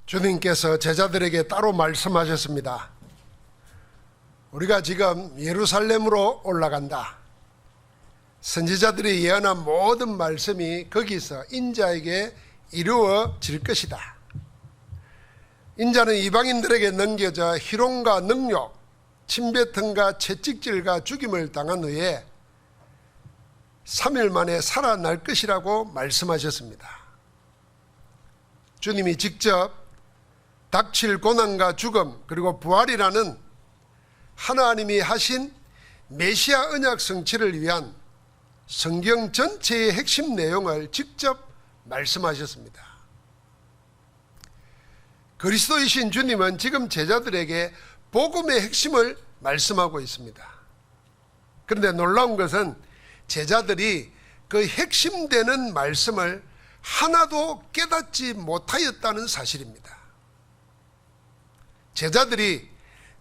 주님께서 제자들에게 따로 말씀하셨습니다. 우리가 지금 예루살렘으로 올라간다. 선지자들이 예언한 모든 말씀이 거기서 인자에게 이루어질 것이다. 인자는 이방인들에게 넘겨져 희롱과 능욕, 침뱉음과 채찍질과 죽임을 당한 후에 3일 만에 살아날 것이라고 말씀하셨습니다. 주님이 직접 닥칠 고난과 죽음 그리고 부활이라는 하나님이 하신 메시아 언약 성취를 위한 성경 전체의 핵심 내용을 직접 말씀하셨습니다. 그리스도이신 주님은 지금 제자들에게 복음의 핵심을 말씀하고 있습니다. 그런데 놀라운 것은 제자들이 그 핵심되는 말씀을 하나도 깨닫지 못하였다는 사실입니다. 제자들이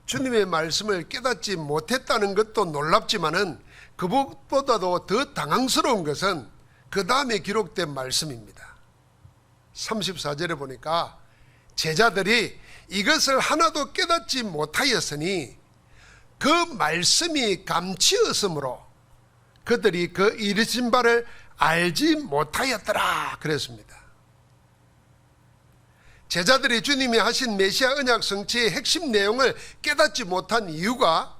주님의 말씀을 깨닫지 못했다는 것도 놀랍지만은 그것보다도 더 당황스러운 것은 그 다음에 기록된 말씀입니다. 34절에 보니까 제자들이 이것을 하나도 깨닫지 못하였으니 그 말씀이 감추었으므로 그들이 그 이르신 바를 알지 못하였더라 그랬습니다. 제자들이 주님이 하신 메시아 언약 성취의 핵심 내용을 깨닫지 못한 이유가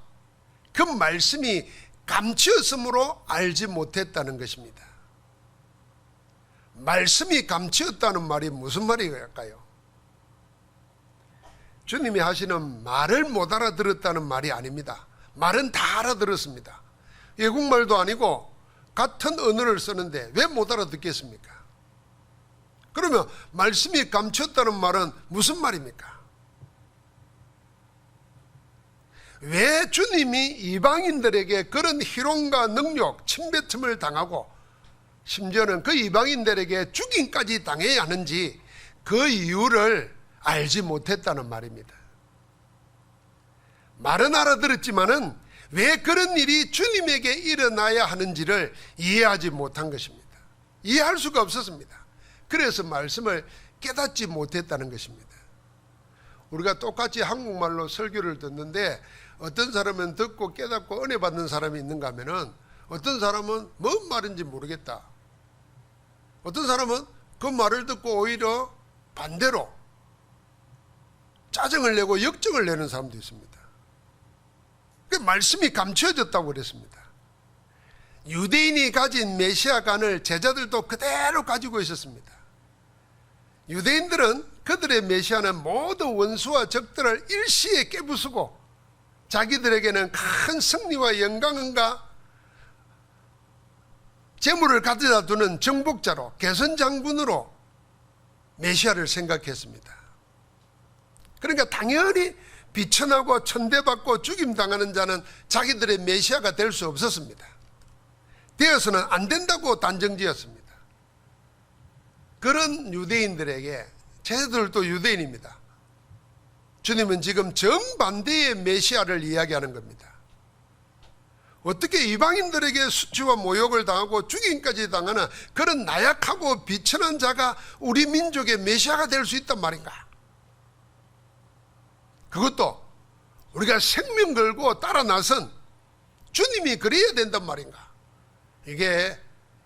그 말씀이 감추었으므로 알지 못했다는 것입니다. 말씀이 감추었다는 말이 무슨 말일까요? 주님이 하시는 말을 못 알아들었다는 말이 아닙니다. 말은 다 알아들었습니다. 외국말도 아니고 같은 언어를 쓰는데 왜 못 알아듣겠습니까? 그러면 말씀이 감췄다는 말은 무슨 말입니까? 왜 주님이 이방인들에게 그런 희롱과 능욕, 침뱉음을 당하고 심지어는 그 이방인들에게 죽임까지 당해야 하는지 그 이유를 알지 못했다는 말입니다. 말은 알아들었지만은 왜 그런 일이 주님에게 일어나야 하는지를 이해하지 못한 것입니다. 이해할 수가 없었습니다. 그래서 말씀을 깨닫지 못했다는 것입니다. 우리가 똑같이 한국말로 설교를 듣는데 어떤 사람은 듣고 깨닫고 은혜 받는 사람이 있는가 하면은 어떤 사람은 뭔 말인지 모르겠다. 어떤 사람은 그 말을 듣고 오히려 반대로 짜증을 내고 역정을 내는 사람도 있습니다. 그 말씀이 감추어졌다고 그랬습니다. 유대인이 가진 메시아관을 제자들도 그대로 가지고 있었습니다. 유대인들은 그들의 메시아는 모든 원수와 적들을 일시에 깨부수고 자기들에게는 큰 승리와 영광과 재물을 가져다 두는 정복자로 개선장군으로 메시아를 생각했습니다. 그러니까 당연히 비천하고 천대받고 죽임당하는 자는 자기들의 메시아가 될 수 없었습니다. 되어서는 안 된다고 단정지었습니다. 그런 유대인들에게 제자들도 유대인입니다. 주님은 지금 정반대의 메시아를 이야기하는 겁니다. 어떻게 이방인들에게 수치와 모욕을 당하고 죽임까지 당하는 그런 나약하고 비천한 자가 우리 민족의 메시아가 될 수 있단 말인가? 그것도 우리가 생명 걸고 따라 나선 주님이 그래야 된단 말인가? 이게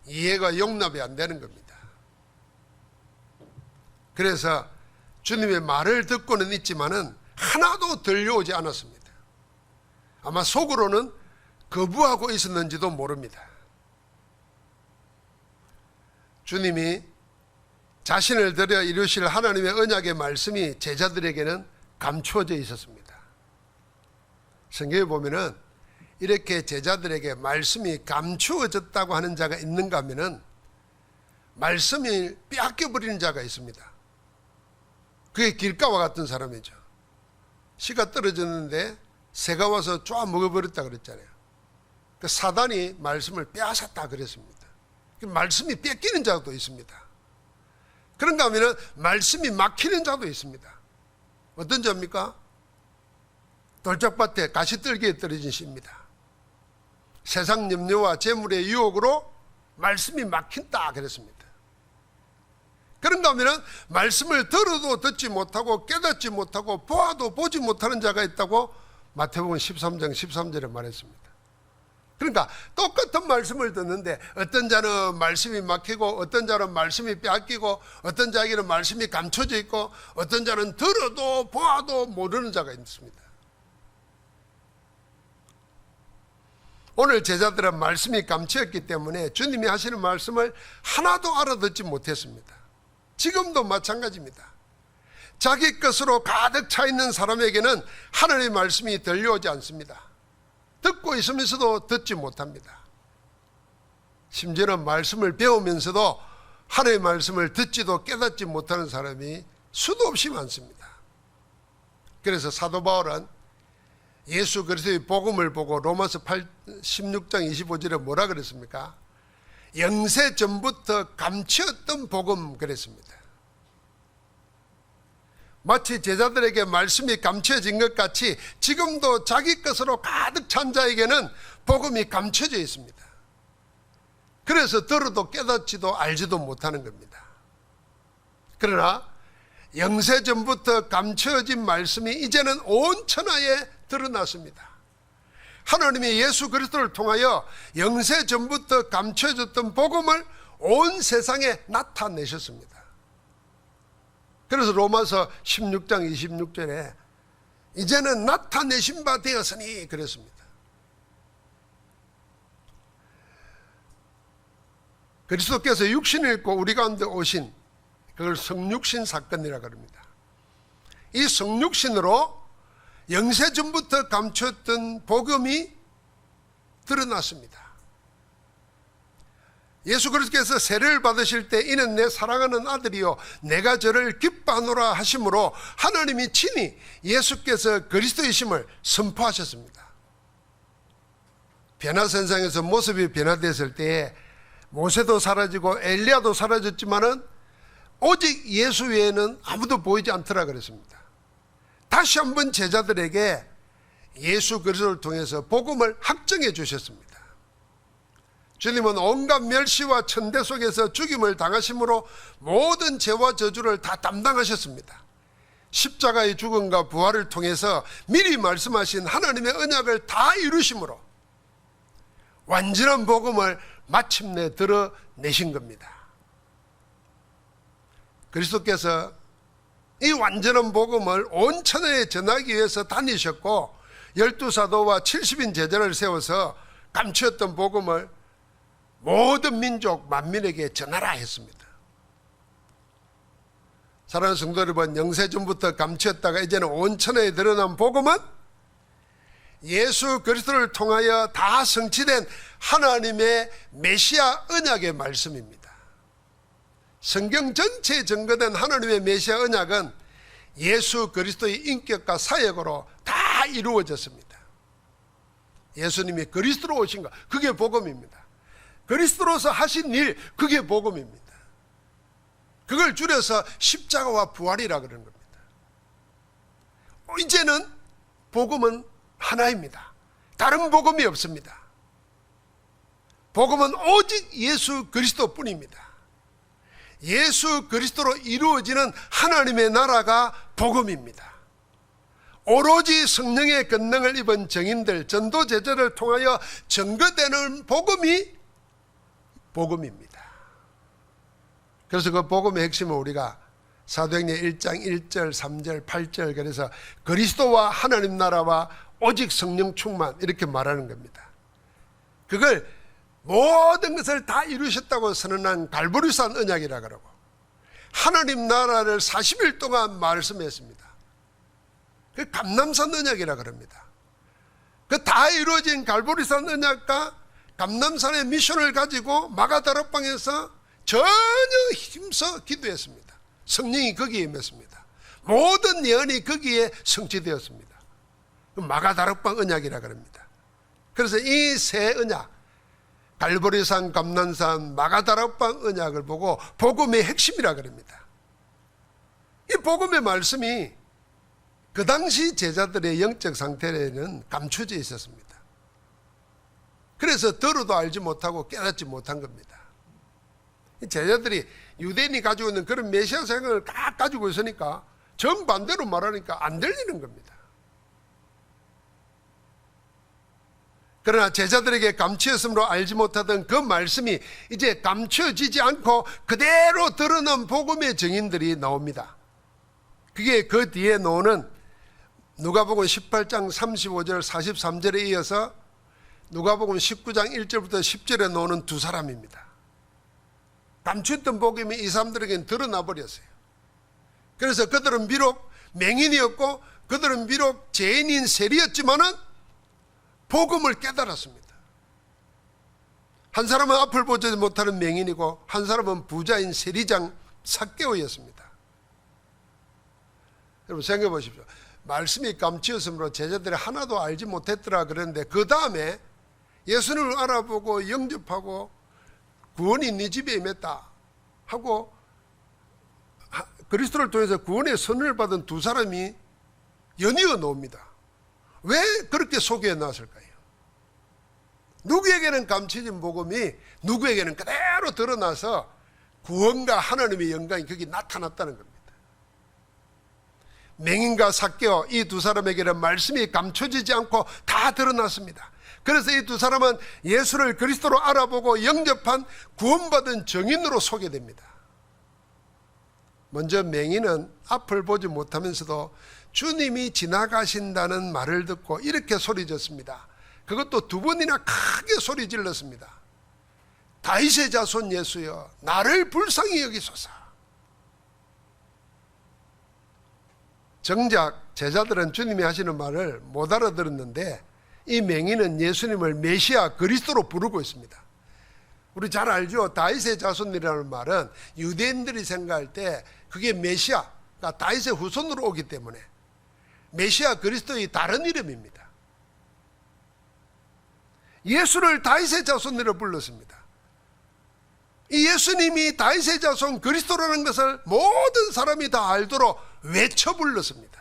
이해가 용납이 안 되는 겁니다. 그래서 주님의 말을 듣고는 있지만은 하나도 들려오지 않았습니다. 아마 속으로는 거부하고 있었는지도 모릅니다. 주님이 자신을 들여 이루실 하나님의 언약의 말씀이 제자들에게는 감추어져 있었습니다. 성경에 보면은 이렇게 제자들에게 말씀이 감추어졌다고 하는 자가 있는가 하면은 말씀이 빼앗겨버리는 자가 있습니다. 그게 길가와 같은 사람이죠. 씨가 떨어졌는데 새가 와서 쪼아 먹어버렸다 그랬잖아요. 그 사단이 말씀을 빼앗았다 그랬습니다. 말씀이 뺏기는 자도 있습니다. 그런가 하면 말씀이 막히는 자도 있습니다. 어떤 자입니까? 돌짝밭에 가시떨기에 떨어진 씨입니다. 세상 염려와 재물의 유혹으로 말씀이 막힌다 그랬습니다. 그런가 하면 말씀을 들어도 듣지 못하고 깨닫지 못하고 보아도 보지 못하는 자가 있다고 마태복음 13장 13절에 말했습니다. 그러니까 똑같은 말씀을 듣는데 어떤 자는 말씀이 막히고 어떤 자는 말씀이 빼앗기고 어떤 자에게는 말씀이 감춰져 있고 어떤 자는 들어도 보아도 모르는 자가 있습니다. 오늘 제자들은 말씀이 감추었기 때문에 주님이 하시는 말씀을 하나도 알아듣지 못했습니다. 지금도 마찬가지입니다. 자기 것으로 가득 차 있는 사람에게는 하나님의 말씀이 들려오지 않습니다. 듣고 있으면서도 듣지 못합니다. 심지어는 말씀을 배우면서도 하나님의 말씀을 듣지도 깨닫지 못하는 사람이 수도 없이 많습니다. 그래서 사도 바울은 예수 그리스도의 복음을 보고 로마서 16장 25절에 뭐라 그랬습니까? 영세 전부터 감추었던 복음 그랬습니다. 마치 제자들에게 말씀이 감춰진 것 같이 지금도 자기 것으로 가득 찬 자에게는 복음이 감춰져 있습니다. 그래서 들어도 깨닫지도 알지도 못하는 겁니다. 그러나 영세 전부터 감춰진 말씀이 이제는 온 천하에 드러났습니다. 하나님이 예수 그리스도를 통하여 영세 전부터 감춰졌던 복음을 온 세상에 나타내셨습니다. 그래서 로마서 16장 26절에 이제는 나타내신 바 되었으니 그랬습니다. 그리스도께서 육신을 입고 우리 가운데 오신 그걸 성육신 사건이라고 합니다. 이 성육신으로 영세 전부터 감췄던 복음이 드러났습니다. 예수 그리스도께서 세례를 받으실 때 이는 내 사랑하는 아들이요 내가 저를 기뻐하노라 하심으로 하나님이 친히 예수께서 그리스도이심을 선포하셨습니다. 변화선상에서 모습이 변화됐을 때에 모세도 사라지고 엘리야도 사라졌지만은 오직 예수 외에는 아무도 보이지 않더라 그랬습니다. 다시 한번 제자들에게 예수 그리스도를 통해서 복음을 확정해 주셨습니다. 주님은 온갖 멸시와 천대 속에서 죽임을 당하심으로 모든 죄와 저주를 다 담당하셨습니다. 십자가의 죽음과 부활을 통해서 미리 말씀하신 하나님의 언약을 다 이루심으로 완전한 복음을 마침내 드러내신 겁니다. 그리스도께서 이 완전한 복음을 온 천하에 전하기 위해서 다니셨고 12사도와 70인 제자를 세워서 감추었던 복음을 모든 민족 만민에게 전하라 했습니다. 사랑하는 성도 여러분, 영세전부터 감추었다가 이제는 온 천하에 드러난 복음은 예수 그리스도를 통하여 다 성취된 하나님의 메시아 언약의 말씀입니다. 성경 전체에 증거된 하나님의 메시아 언약은 예수 그리스도의 인격과 사역으로 다 이루어졌습니다. 예수님이 그리스도로 오신 것, 그게 복음입니다. 그리스도로서 하신 일, 그게 복음입니다. 그걸 줄여서 십자가와 부활이라 그러는 겁니다. 이제는 복음은 하나입니다. 다른 복음이 없습니다. 복음은 오직 예수 그리스도뿐입니다. 예수 그리스도로 이루어지는 하나님의 나라가 복음입니다. 오로지 성령의 권능을 입은 증인들, 전도 제자를 통하여 증거되는 복음이 복음입니다. 그래서 그 복음의 핵심은 우리가 사도행전 1장 1절 3절 8절 그래서 그리스도와 하나님 나라와 오직 성령 충만 이렇게 말하는 겁니다. 그걸 모든 것을 다 이루셨다고 선언한 갈보리산 언약이라 그러고 하나님 나라를 40일 동안 말씀했습니다. 그 감람산 언약이라 그럽니다. 그 다 이루어진 갈보리산 언약과 감람산의 미션을 가지고 마가다락방에서 전혀 힘써 기도했습니다. 성령이 거기에 임했습니다. 모든 예언이 거기에 성취되었습니다. 마가다락방 언약이라 그럽니다. 그래서 이 세 언약, 갈보리산, 감람산, 마가다락방 언약을 보고 복음의 핵심이라 그럽니다. 이 복음의 말씀이 그 당시 제자들의 영적 상태에는 감춰져 있었습니다. 그래서 들어도 알지 못하고 깨닫지 못한 겁니다. 제자들이 유대인이 가지고 있는 그런 메시아 생각을 딱 가지고 있으니까 정반대로 말하니까 안 들리는 겁니다. 그러나 제자들에게 감추었으므로 알지 못하던 그 말씀이 이제 감추어지지 않고 그대로 드러난 복음의 증인들이 나옵니다. 그게 그 뒤에 나오는 누가복음 18장 35절 43절에 이어서 누가복음 19장 1절부터 10절에 나오는 두 사람입니다. 감추었던 복음이 이 사람들에게는 드러나 버렸어요. 그래서 그들은 비록 맹인이었고 그들은 비록 죄인인 세리였지만은 복음을 깨달았습니다. 한 사람은 앞을 보지 못하는 맹인이고 한 사람은 부자인 세리장 삭개오였습니다. 여러분 생각해 보십시오. 말씀이 감추었으므로 제자들이 하나도 알지 못했더라 그랬는데 그 다음에 예수님을 알아보고 영접하고 구원이 네 집에 임했다 하고 그리스도를 통해서 구원의 선을 받은 두 사람이 연이어 나옵니다. 왜 그렇게 소개해 놨을까요? 누구에게는 감춰진 복음이 누구에게는 그대로 드러나서 구원과 하나님의 영광이 거기 나타났다는 겁니다. 맹인과 삭개오 이 두 사람에게는 말씀이 감춰지지 않고 다 드러났습니다. 그래서 이 두 사람은 예수를 그리스도로 알아보고 영접한 구원받은 증인으로 소개됩니다. 먼저 맹인은 앞을 보지 못하면서도 주님이 지나가신다는 말을 듣고 이렇게 소리졌습니다. 그것도 두 번이나 크게 소리 질렀습니다. 다윗의 자손 예수여 나를 불쌍히 여기소서. 정작 제자들은 주님이 하시는 말을 못 알아들었는데 이 맹인은 예수님을 메시아 그리스도로 부르고 있습니다. 우리 잘 알죠? 다윗의 자손이라는 말은 유대인들이 생각할 때 그게 메시아가 다윗의 후손으로 오기 때문에 메시아 그리스도의 다른 이름입니다. 예수를 다윗의 자손으로 불렀습니다. 이 예수님이 다윗의 자손 그리스도라는 것을 모든 사람이 다 알도록 외쳐 불렀습니다.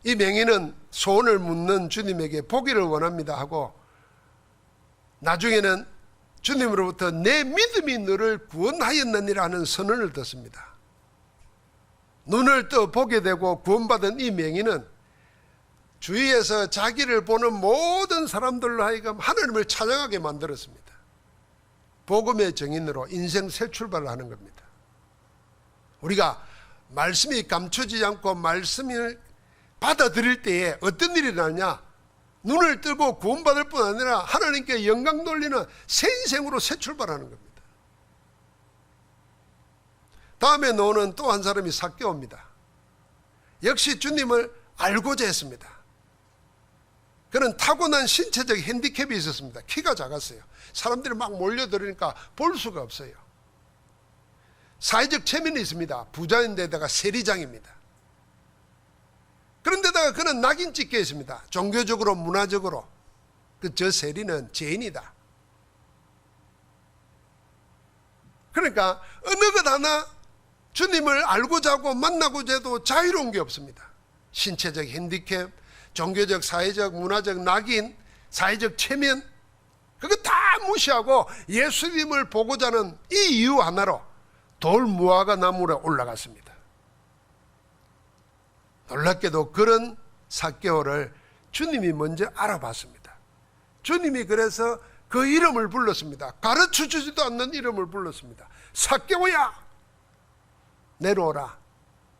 이 맹인은 소원을 묻는 주님에게 보기를 원합니다 하고 나중에는 주님으로부터 내 믿음이 너를 구원하였느니라 하는 선언을 듣습니다. 눈을 떠 보게 되고 구원받은 이 맹인은 주위에서 자기를 보는 모든 사람들로 하여금 하나님을 찬양하게 만들었습니다. 복음의 증인으로 인생 새 출발을 하는 겁니다. 우리가 말씀이 감춰지지 않고 말씀을 받아들일 때에 어떤 일이 나냐? 눈을 뜨고 구원받을 뿐 아니라 하나님께 영광 돌리는 새 인생으로 새 출발하는 겁니다. 다음에 나오는 또 한 사람이 삭개오입니다. 역시 주님을 알고자 했습니다. 그는 타고난 신체적 핸디캡이 있었습니다. 키가 작았어요. 사람들이 막 몰려들으니까 볼 수가 없어요. 사회적 체면이 있습니다. 부자인데다가 세리장입니다. 그런데다가 그는 낙인 찍혀 있습니다. 종교적으로 문화적으로 저 세리는 죄인이다. 그러니까 어느 것 하나 주님을 알고자 하고 만나고자 해도 자유로운 게 없습니다. 신체적 핸디캡, 종교적, 사회적, 문화적 낙인, 사회적 체면 그거 다 무시하고 예수님을 보고자 하는 이 이유 하나로 돌무화과 나무에 올라갔습니다. 놀랍게도 그런 삭개오를 주님이 먼저 알아봤습니다. 주님이 그래서 그 이름을 불렀습니다. 가르쳐주지도 않는 이름을 불렀습니다. 삭개오야 내려오라.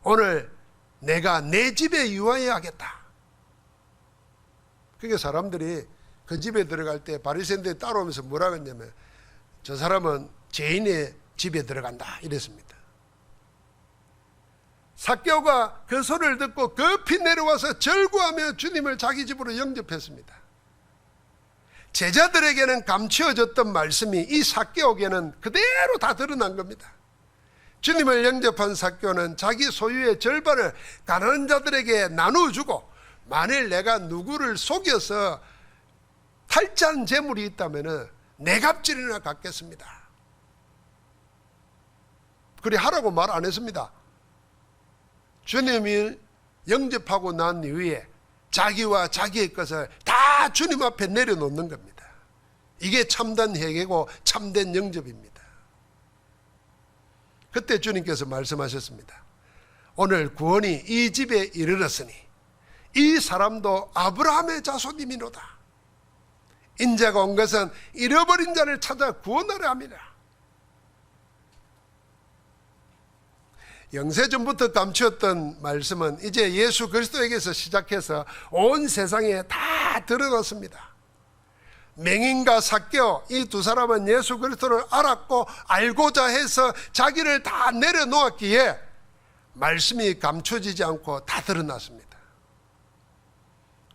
오늘 내가 내 집에 유하여야겠다. 그게 사람들이 그 집에 들어갈 때 바리새인들이 따라오면서 뭐라 했냐면 저 사람은 죄인의 집에 들어간다 이랬습니다. 삭개오가 그 소리를 듣고 급히 내려와서 절구하며 주님을 자기 집으로 영접했습니다. 제자들에게는 감추어졌던 말씀이 이 삭개오에게는 그대로 다 드러난 겁니다. 주님을 영접한 삭개오는 자기 소유의 절반을 가난한 자들에게 나누어주고 만일 내가 누구를 속여서 탈취한 재물이 있다면 내 값질이나 갚겠습니다. 그리 하라고 말 안 했습니다. 주님을 영접하고 난 이후에 자기와 자기의 것을 다 주님 앞에 내려놓는 겁니다. 이게 참된 회개고 참된 영접입니다. 그때 주님께서 말씀하셨습니다. 오늘 구원이 이 집에 이르렀으니 이 사람도 아브라함의 자손이미로다. 인자가 온 것은 잃어버린 자를 찾아 구원하려 함이라. 영세전부터 감추었던 말씀은 이제 예수 그리스도에게서 시작해서 온 세상에 다 드러났습니다. 맹인과 삭개오 이 두 사람은 예수 그리스도를 알았고 알고자 해서 자기를 다 내려놓았기에 말씀이 감춰지지 않고 다 드러났습니다.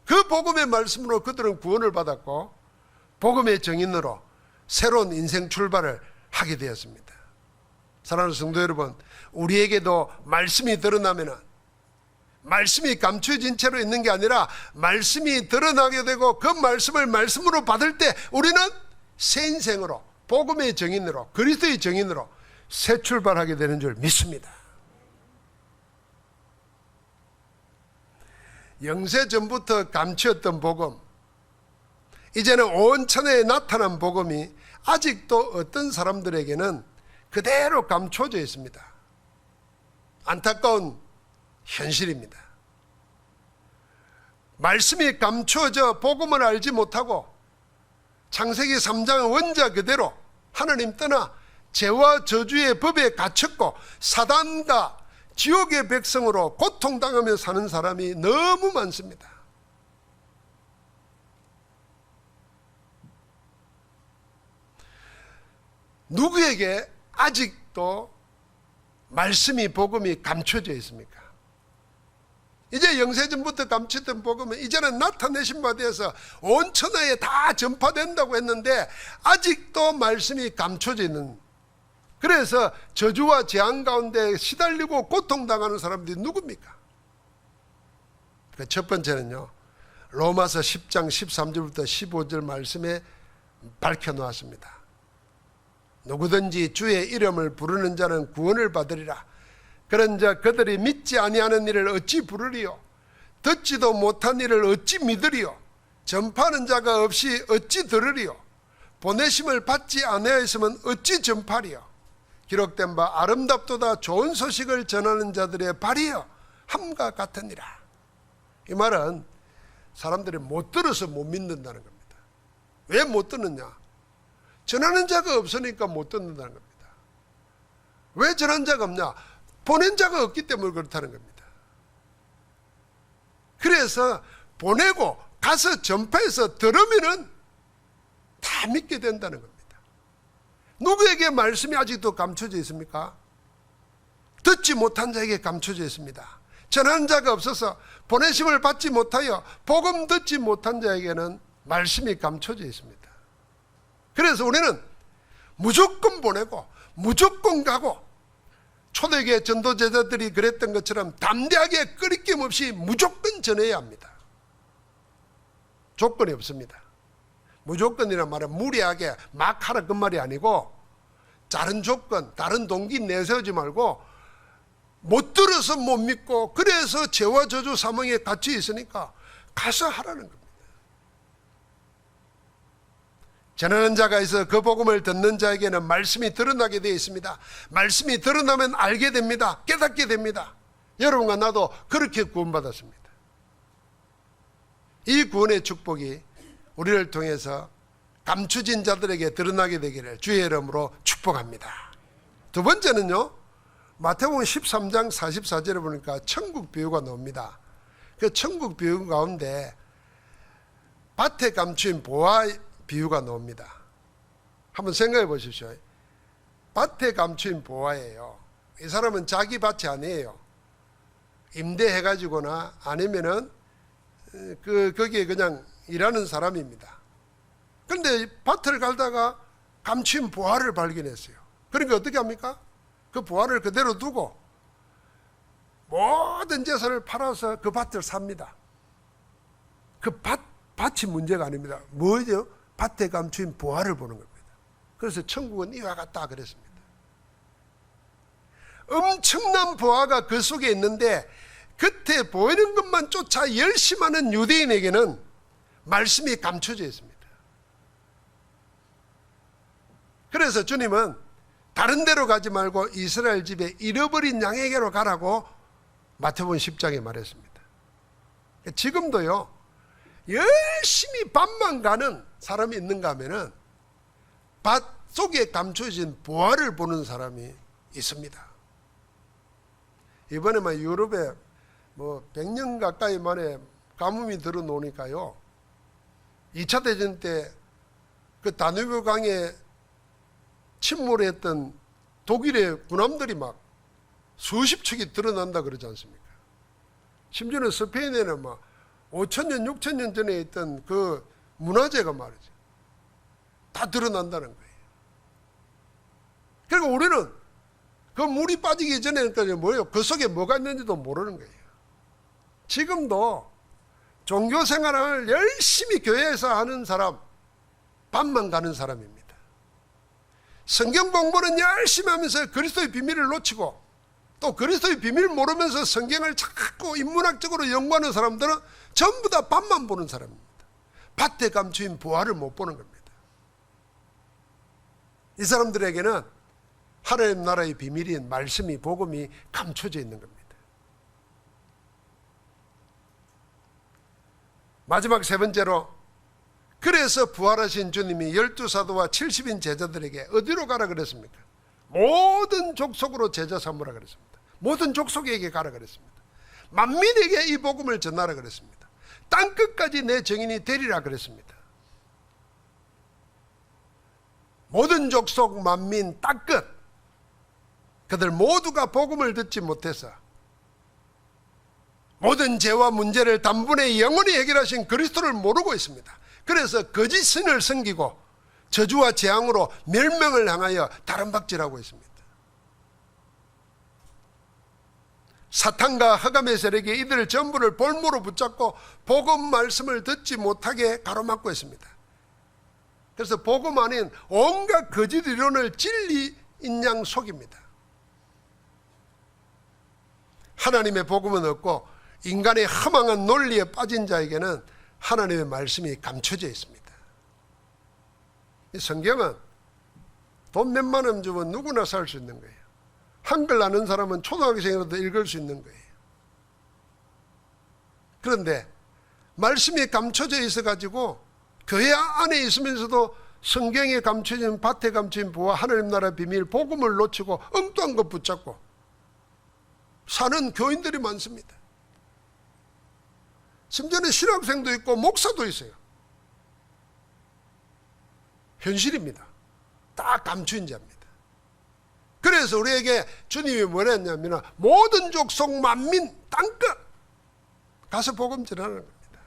그 복음의 말씀으로 그들은 구원을 받았고 복음의 증인으로 새로운 인생 출발을 하게 되었습니다. 사랑하는 성도 여러분, 우리에게도 말씀이 드러나면은 말씀이 감춰진 채로 있는 게 아니라 말씀이 드러나게 되고 그 말씀을 말씀으로 받을 때 우리는 새 인생으로 복음의 증인으로 그리스도의 증인으로 새 출발하게 되는 줄 믿습니다. 영세 전부터 감추었던 복음, 이제는 온 천하에 나타난 복음이 아직도 어떤 사람들에게는 그대로 감춰져 있습니다. 안타까운 현실입니다. 말씀이 감추어져 복음을 알지 못하고 창세기 3장 원자 그대로 하나님 떠나 죄와 저주의 법에 갇혔고 사단과 지옥의 백성으로 고통당하며 사는 사람이 너무 많습니다. 누구에게 아직도 말씀이 복음이 감춰져 있습니까? 이제 영세전부터 감추던 복음은 이제는 나타내신 바 되어서 온 천하에 다 전파된다고 했는데 아직도 말씀이 감춰져 있는, 그래서 저주와 재앙 가운데 시달리고 고통당하는 사람들이 누굽니까? 그 첫 번째는요, 로마서 10장 13절부터 15절 말씀에 밝혀놓았습니다. 누구든지 주의 이름을 부르는 자는 구원을 받으리라. 그런자 그들이 믿지 아니하는 일을 어찌 부르리요? 듣지도 못한 일을 어찌 믿으리요? 전파하는 자가 없이 어찌 들으리요? 보내심을 받지 아니하였으면 어찌 전파리요? 기록된 바 아름답도다 좋은 소식을 전하는 자들의 발이요 함과 같으니라. 이 말은 사람들이 못 들어서 못 믿는다는 겁니다. 왜 못 듣느냐? 전하는 자가 없으니까 못 듣는다는 겁니다. 왜 전하는 자가 없냐? 보낸 자가 없기 때문에 그렇다는 겁니다. 그래서 보내고 가서 전파해서 들으면은 다 믿게 된다는 겁니다. 누구에게 말씀이 아직도 감춰져 있습니까? 듣지 못한 자에게 감춰져 있습니다. 전하는 자가 없어서 보내심을 받지 못하여 복음 듣지 못한 자에게는 말씀이 감춰져 있습니다. 그래서 우리는 무조건 보내고 무조건 가고, 초대교회 전도제자들이 그랬던 것처럼 담대하게 끄리낌 없이 무조건 전해야 합니다. 조건이 없습니다. 무조건이란 말은 무리하게 막 하라 그 말이 아니고, 다른 조건, 다른 동기 내세우지 말고 못 들어서 못 믿고 그래서 죄와 저주 사망에 갇혀 있으니까 가서 하라는 겁니다. 전하는 자가 있어 그 복음을 듣는 자에게는 말씀이 드러나게 되어 있습니다. 말씀이 드러나면 알게 됩니다. 깨닫게 됩니다. 여러분과 나도 그렇게 구원받았습니다. 이 구원의 축복이 우리를 통해서 감추진 자들에게 드러나게 되기를 주의 이름으로 축복합니다. 두 번째는요, 마태복음 13장 44절에 보니까 천국 비유가 나옵니다. 그 천국 비유 가운데 밭에 감추인 보화 비유가 나옵니다. 한번 생각해 보십시오. 밭에 감추인 보화예요. 이 사람은 자기 밭이 아니에요. 임대해 가지고나 아니면은 거기에 그냥 일하는 사람입니다. 그런데 밭을 갈다가 감추인 보화를 발견했어요. 그러니까 어떻게 합니까? 그 보화를 그대로 두고 모든 재산을 팔아서 그 밭을 삽니다. 그 밭이 문제가 아닙니다. 뭐죠? 밭에 감추인 보화를 보는 겁니다. 그래서 천국은 이와 같다 그랬습니다. 엄청난 보화가 그 속에 있는데 겉에 보이는 것만 쫓아 열심하는 유대인에게는 말씀이 감춰져 있습니다. 그래서 주님은 다른 데로 가지 말고 이스라엘 집에 잃어버린 양에게로 가라고 마태복음 10장에 말했습니다. 지금도요, 열심히 밭만 가는 사람이 있는가 하면은 밭 속에 감춰진 보화를 보는 사람이 있습니다. 이번에 유럽에 100년 가까이 만에 가뭄이 들어놓으니까요, 2차 대전 때 그 다뉴브 강에 침몰했던 독일의 군함들이 막 수십 척이 드러난다 그러지 않습니까? 심지어는 스페인에는 5,000년, 6,000년 전에 있던 그 문화재가 말이죠, 다 드러난다는 거예요. 그러니까 우리는 그 물이 빠지기 전에는 뭐예요? 그 속에 뭐가 있는지도 모르는 거예요. 지금도 종교 생활을 열심히 교회에서 하는 사람, 밭만 가는 사람입니다. 성경 공부는 열심히 하면서 그리스도의 비밀을 놓치고, 또 그리스도의 비밀을 모르면서 성경을 자꾸 인문학적으로 연구하는 사람들은 전부 다 밭만 보는 사람입니다. 밭에 감추인 보화를 못 보는 겁니다. 이 사람들에게는 하나님 나라의 비밀인 말씀이, 복음이 감춰져 있는 겁니다. 마지막 세 번째로, 그래서 부활하신 주님이 12사도와 70인 제자들에게 어디로 가라 그랬습니까? 모든 족속으로 제자 삼으라 그랬습니다. 모든 족속에게 가라 그랬습니다. 만민에게 이 복음을 전하라 그랬습니다. 땅끝까지 내 증인이 되리라 그랬습니다. 모든 족속, 만민, 땅끝, 그들 모두가 복음을 듣지 못해서 모든 죄와 문제를 단번에 영원히 해결하신 그리스도를 모르고 있습니다. 그래서 거짓 신을 섬기고 저주와 재앙으로 멸망을 향하여 다름박질하고 있습니다. 사탄과 흑암의 세력이 이들을 전부를 볼모로 붙잡고 복음 말씀을 듣지 못하게 가로막고 있습니다. 그래서 복음 아닌 온갖 거짓 이론을 진리인 양 속입니다. 하나님의 복음은 없고 인간의 허망한 논리에 빠진 자에게는 하나님의 말씀이 감춰져 있습니다. 이 성경은 돈 몇만 원 주면 누구나 살 수 있는 거예요. 한글 아는 사람은 초등학생이라도 읽을 수 있는 거예요. 그런데 말씀이 감춰져 있어가지고 교회 안에 있으면서도 성경에 감춰진, 밭에 감춰진 보화, 하나님 나라 비밀, 복음을 놓치고 엉뚱한 것 붙잡고 사는 교인들이 많습니다. 심지어는 신학생도 있고 목사도 있어요. 현실입니다. 다 감추인 자입니다. 그래서 우리에게 주님이 뭐라 했냐면 모든 족속, 만민, 땅끝 가서 복음 전하는 겁니다.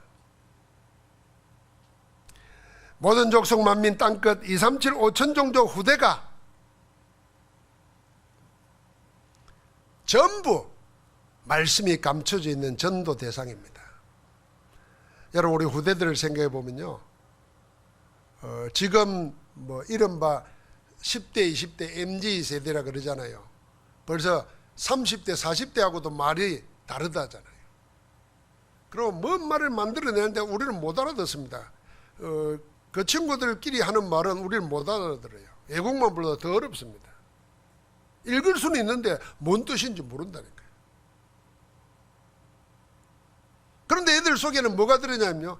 모든 족속, 만민, 땅끝 237 5천 종족 후대가 전부 말씀이 감춰져 있는 전도 대상입니다. 여러분, 우리 후대들을 생각해 보면요, 지금 이른바 10대, 20대 MZ 세대라 그러잖아요. 벌써 30대, 40대하고도 말이 다르다잖아요. 그럼 뭔 말을 만들어내는데 우리는 못 알아듣습니다. 그 친구들끼리 하는 말은 우리는 못 알아들어요. 외국만 불러도 더 어렵습니다. 읽을 수는 있는데 뭔 뜻인지 모른다니까요. 그런데 애들 속에는 뭐가 들어냐면요,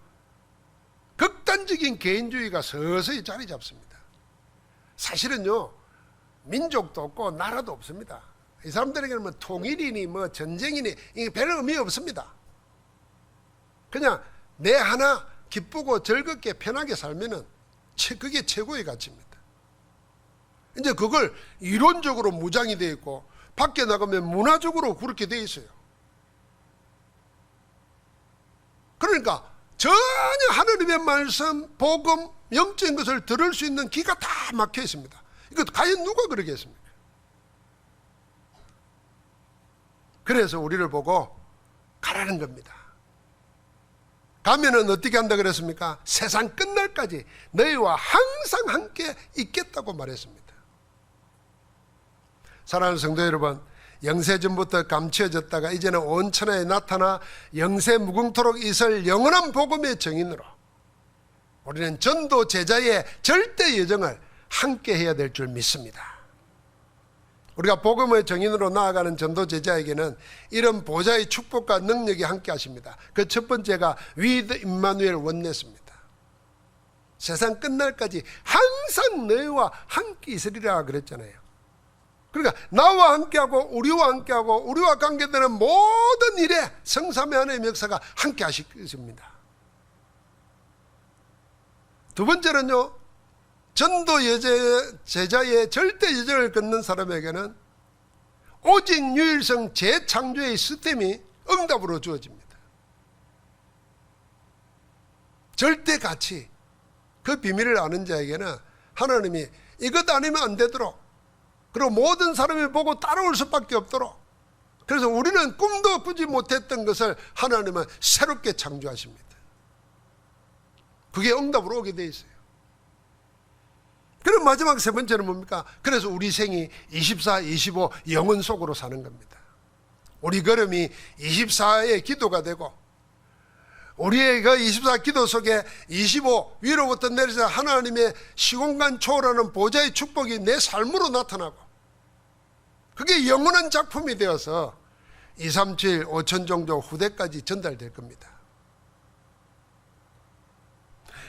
극단적인 개인주의가 서서히 자리 잡습니다. 사실은요, 민족도 없고 나라도 없습니다. 이 사람들에게는 통일이니 전쟁이니 이게 별 의미 없습니다. 그냥 내 하나 기쁘고 즐겁게 편하게 살면은 그게 최고의 가치입니다. 이제 그걸 이론적으로 무장이 되어 있고 밖에 나가면 문화적으로 그렇게 되어 있어요. 그러니까 전혀 하나님의 말씀, 복음, 영적인 것을 들을 수 있는 귀가 다 막혀 있습니다. 이거 과연 누가 그러겠습니까? 그래서 우리를 보고 가라는 겁니다. 가면은 어떻게 한다 그랬습니까? 세상 끝날까지 너희와 항상 함께 있겠다고 말했습니다. 사랑하는 성도 여러분, 영세전부터 감추어졌다가 이제는 온 천하에 나타나 영세 무궁토록 있을 영원한 복음의 정인으로 우리는 전도 제자의 절대 여정을 함께 해야 될 줄 믿습니다. 우리가 복음의 정인으로 나아가는 전도 제자에게는 이런 보좌의 축복과 능력이 함께 하십니다. 그 첫 번째가 위드 임마누엘 원네스입니다. 세상 끝날까지 항상 너희와 함께 있으리라 그랬잖아요. 그러니까 나와 함께하고 우리와 함께하고 우리와 관계되는 모든 일에 성삼위 하나님의 역사가 함께 하실 것입니다. 두 번째는요, 전도 제자의 절대 여정을 걷는 사람에게는 오직 유일성 재창조의 시스템이 응답으로 주어집니다. 절대 가치, 그 비밀을 아는 자에게는 하나님이 이것 아니면 안 되도록, 그리고 모든 사람이 보고 따라올 수밖에 없도록, 그래서 우리는 꿈도 꾸지 못했던 것을 하나님은 새롭게 창조하십니다. 그게 응답으로 오게 돼 있어요. 그럼 마지막 세 번째는 뭡니까? 그래서 우리 생이 24, 25 영혼 속으로 사는 겁니다. 우리 걸음이 24의 기도가 되고, 우리의 그 24 기도 속에 25 위로부터 내려서 하나님의 시공간 초월하는 보좌의 축복이 내 삶으로 나타나고, 그게 영원한 작품이 되어서 237, 5천종족 후대까지 전달될 겁니다.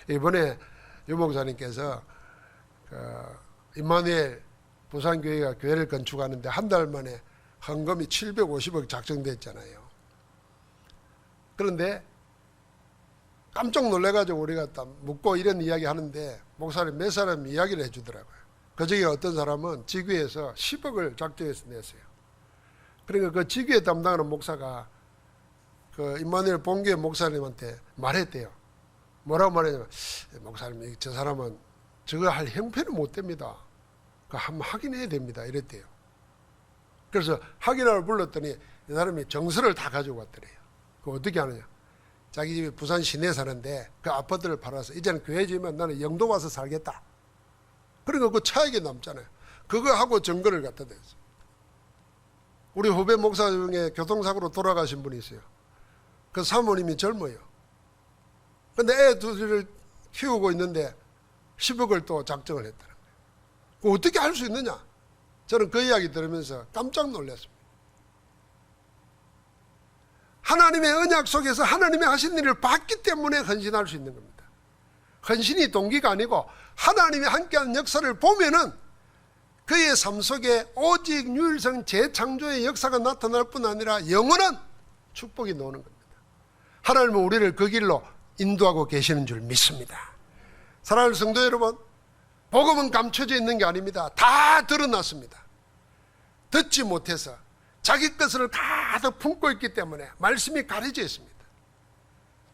이번에 유 목사님께서 임마누엘 부산교회가 교회를 건축하는데 한 달 만에 헌금이 750억 작정됐잖아요. 그런데 깜짝 놀래가지고 우리가 딱 묻고 이런 이야기 하는데 목사님 몇 사람이 이야기를 해주더라고요. 그중에 어떤 사람은 지교에서 10억을 작정해서 냈어요. 그러니까 그 지교에 담당하는 목사가 그 임마누엘 본교회 목사님한테 말했대요. 뭐라고 말했냐면, 목사님 저 사람은 저거 할 형편은 못 됩니다. 그거 한번 확인해야 됩니다. 이랬대요. 그래서 확인하러 불렀더니 이 사람이 정서를 다 가지고 왔더래요. 그거 어떻게 하느냐. 자기 집이 부산 시내에 사는데 그 아파트를 팔아서 이제는 교회 지으면 나는 영도 와서 살겠다. 그러니까 그 차익이 남잖아요. 그거 하고 증거를 갖다 댔어요. 우리 후배 목사 중에 교통사고로 돌아가신 분이 있어요. 그 사모님이 젊어요. 근데 애 둘을 키우고 있는데 10억을 또 작정을 했다는 거예요. 그거 어떻게 할 수 있느냐? 저는 그 이야기 들으면서 깜짝 놀랐습니다. 하나님의 언약 속에서 하나님의 하신 일을 봤기 때문에 헌신할 수 있는 겁니다. 헌신이 동기가 아니고 하나님이 함께하는 역사를 보면은 그의 삶 속에 오직 유일성 재창조의 역사가 나타날 뿐 아니라 영원한 축복이 나오는 겁니다. 하나님은 우리를 그 길로 인도하고 계시는 줄 믿습니다. 사랑하는 성도 여러분, 복음은 감춰져 있는 게 아닙니다. 다 드러났습니다. 듣지 못해서 자기 것을 가득 품고 있기 때문에 말씀이 가려져 있습니다.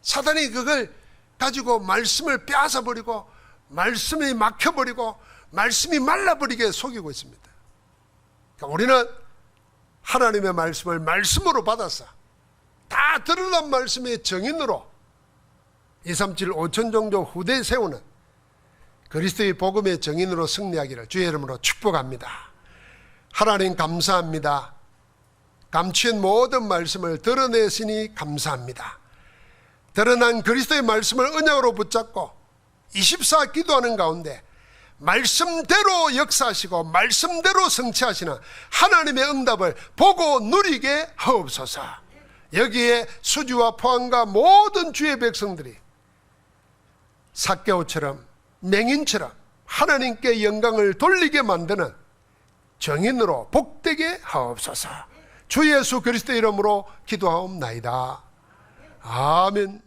사단이 그걸 가지고 말씀을 빼앗아버리고 말씀이 막혀버리고 말씀이 말라버리게 속이고 있습니다. 그러니까 우리는 하나님의 말씀을 말씀으로 받아서 다 드러난 말씀의 정인으로 237 5천종족 후대에 세우는 그리스도의 복음의 정인으로 승리하기를 주의 이름으로 축복합니다. 하나님 감사합니다. 감추인 모든 말씀을 드러내시니 감사합니다. 드러난 그리스도의 말씀을 언약으로 붙잡고 24 기도하는 가운데 말씀대로 역사하시고 말씀대로 성취하시는 하나님의 응답을 보고 누리게 하옵소서. 여기에 수지와 포항과 모든 주의 백성들이 삭개오처럼 맹인처럼 하나님께 영광을 돌리게 만드는 정인으로 복되게 하옵소서. 주 예수 그리스도 이름으로 기도하옵나이다. 아멘.